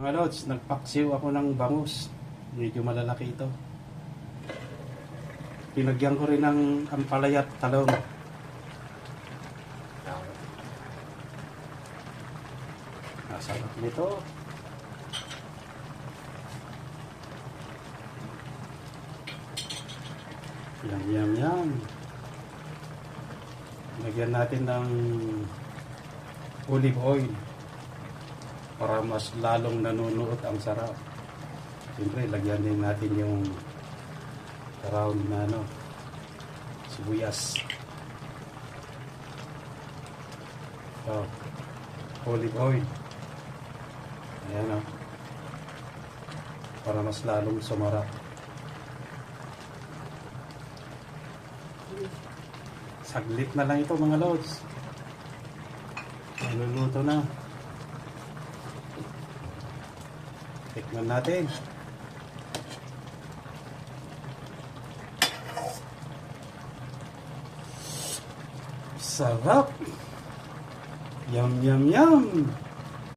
Mga lods, nagpaksiw ako ng bangus. Medyo malalaki ito. Pinagyan ko rin ng ampalaya at talong. Masarap nito. Yum, yum, yum. Lagyan natin ng olive oil para mas lalong nanunuot ang sarap. Siyempre, lagyan din natin yung round na sibuyas. So, olive oil. Ayan para mas lalong sumarap. Saglit na lang ito mga lods. Maluluto na. Tikman natin. Sarap! Yum, yum, yum!